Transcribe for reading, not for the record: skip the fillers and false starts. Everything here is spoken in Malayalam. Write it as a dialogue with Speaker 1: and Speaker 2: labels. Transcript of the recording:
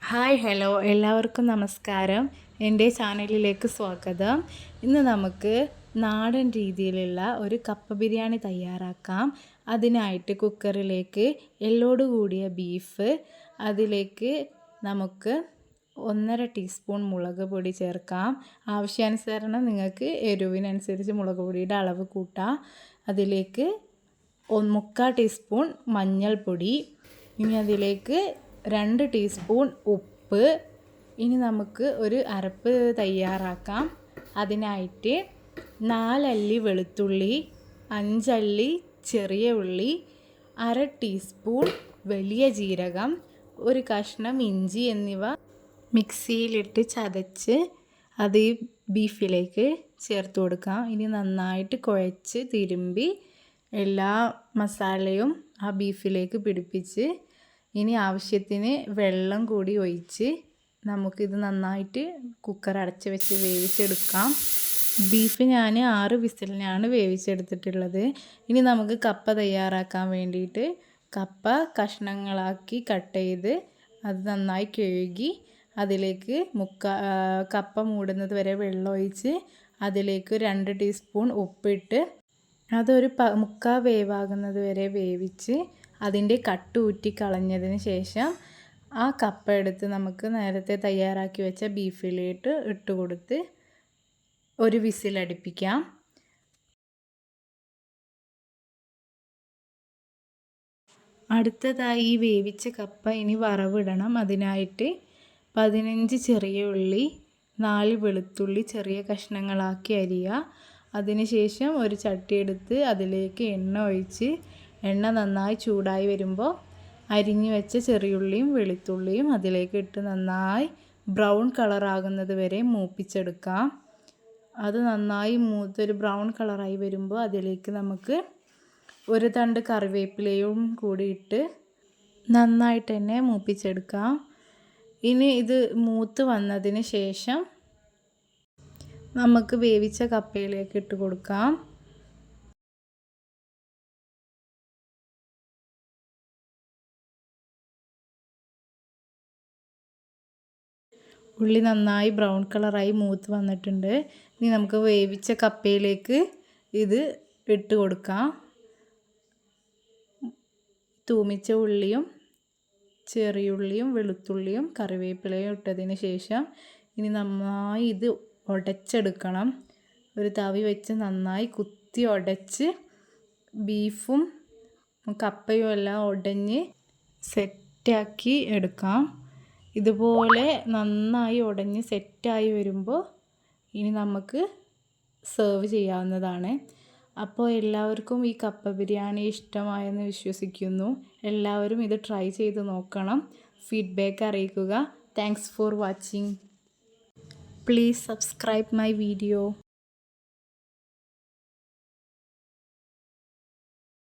Speaker 1: ഹായ് ഹലോ എല്ലാവർക്കും നമസ്കാരം. എൻ്റെ ചാനലിലേക്ക് സ്വാഗതം. ഇന്ന് നമുക്ക് നാടൻ രീതിയിലുള്ള ഒരു കപ്പ ബിരിയാണി തയ്യാറാക്കാം. അതിനായിട്ട് കുക്കറിലേക്ക് എല്ലോട് കൂടിയ ബീഫ്, അതിലേക്ക് നമുക്ക് 1.5 ടീസ്പൂൺ മുളക് പൊടി ചേർക്കാം. ആവശ്യാനുസരണം നിങ്ങൾക്ക് എരിവിനനുസരിച്ച് മുളക് പൊടിയുടെ അളവ് കൂട്ടാം. അതിലേക്ക് 1/4 ടീസ്പൂൺ മഞ്ഞൾപ്പൊടി, ഇനി അതിലേക്ക് 2 ടീസ്പൂൺ ഉപ്പ്. ഇനി നമുക്ക് ഒരു അരപ്പ് തയ്യാറാക്കാം. അതിനായിട്ട് 4 അല്ലി വെളുത്തുള്ളി, 5 അല്ലി ചെറിയ ഉള്ളി, 1/2 ടീസ്പൂൺ വലിയ ജീരകം, ഒരു കഷ്ണം ഇഞ്ചി എന്നിവ മിക്സിയിലിട്ട് ചതച്ച് അത് ഈ ബീഫിലേക്ക് ചേർത്ത് കൊടുക്കാം. ഇനി നന്നായിട്ട് കുഴച്ച് തിരുമ്പി എല്ലാ മസാലയും ആ ബീഫിലേക്ക് പിടിപ്പിച്ച് ഇനി ആവശ്യത്തിന് വെള്ളം കൂടി ഒഴിച്ച് നമുക്കിത് നന്നായിട്ട് കുക്കർ അടച്ച് വെച്ച് വേവിച്ചെടുക്കാം. ബീഫ് ഞാൻ 6 വിസിലിനാണ് വേവിച്ചെടുത്തിട്ടുള്ളത്. ഇനി നമുക്ക് കപ്പ തയ്യാറാക്കാൻ വേണ്ടിയിട്ട് കപ്പ കഷ്ണങ്ങളാക്കി കട്ട് ചെയ്ത് അത് നന്നായി കഴുകി അതിലേക്ക് കപ്പ മൂടുന്നത് വരെ വെള്ളം ഒഴിച്ച് അതിലേക്ക് 2 ടീസ്പൂൺ ഉപ്പിട്ട് അതൊരു മുക്കാൽ വേവാകുന്നത് വരെ വേവിച്ച് അതിൻ്റെ കട്ട് ഊറ്റി കളഞ്ഞതിന് ശേഷം ആ കപ്പ എടുത്ത് നമുക്ക് നേരത്തെ തയ്യാറാക്കി വെച്ച ബീഫിലേക്ക് ഇട്ട് കൊടുത്ത് ഒരു വിസിലടുപ്പിക്കാം. അടുത്തതായി വേവിച്ച കപ്പ ഇനി വറവിടണം. അതിനായിട്ട് 15 ചെറിയ ഉള്ളി, 4 വെളുത്തുള്ളി ചെറിയ കഷ്ണങ്ങളാക്കി അരിയുക. അതിനുശേഷം ഒരു ചട്ടി എടുത്ത് അതിലേക്ക് എണ്ണ ഒഴിച്ച് എണ്ണ നന്നായി ചൂടായി വരുമ്പോൾ അരിഞ്ഞു വെച്ച ചെറിയുള്ളിയും വെളുത്തുള്ളിയും അതിലേക്ക് ഇട്ട് നന്നായി ബ്രൗൺ കളറാകുന്നത് വരെ മൂപ്പിച്ചെടുക്കാം. അത് നന്നായി മൂത്തൊരു ബ്രൗൺ കളറായി വരുമ്പോൾ അതിലേക്ക് നമുക്ക് ഒരു തണ്ട് കറിവേപ്പിലയും കൂടി ഇട്ട് നന്നായിട്ട് തന്നെ മൂപ്പിച്ചെടുക്കാം. ഇനി ഇത് മൂത്ത് വന്നതിന് ശേഷം നമുക്ക് വേവിച്ച കപ്പയിലേക്ക് ഇട്ട് കൊടുക്കാം. ഉള്ളി നന്നായി ബ്രൗൺ കളറായി മൂത്ത് വന്നിട്ടുണ്ട്. ഇനി നമുക്ക് വേവിച്ച കപ്പയിലേക്ക് ഇത് ഇട്ട് കൊടുക്കാം. തൂമിച്ച ഉള്ളിയും ചെറിയുള്ളിയും വെളുത്തുള്ളിയും കറിവേപ്പിലയും ഇട്ടതിന് ശേഷം ഇനി നന്നായി ഇത് ഉടച്ചെടുക്കണം. ഒരു തവി വെച്ച് നന്നായി കുത്തി ഉടച്ച് ബീഫും കപ്പയും എല്ലാം ഉടഞ്ഞ് സെറ്റാക്കി എടുക്കാം. ഇതുപോലെ നന്നായി ഉടഞ്ഞ് സെറ്റായി വരുമ്പോൾ ഇനി നമുക്ക് സെർവ് ചെയ്യാവുന്നതാണ്. അപ്പോൾ എല്ലാവർക്കും ഈ കപ്പ ബിരിയാണി ഇഷ്ടമായെന്ന് വിശ്വസിക്കുന്നു. എല്ലാവരും ഇത് ട്രൈ ചെയ്ത് നോക്കണം. ഫീഡ്ബാക്ക് അറിയിക്കുക. Thanks for watching. Please subscribe my video.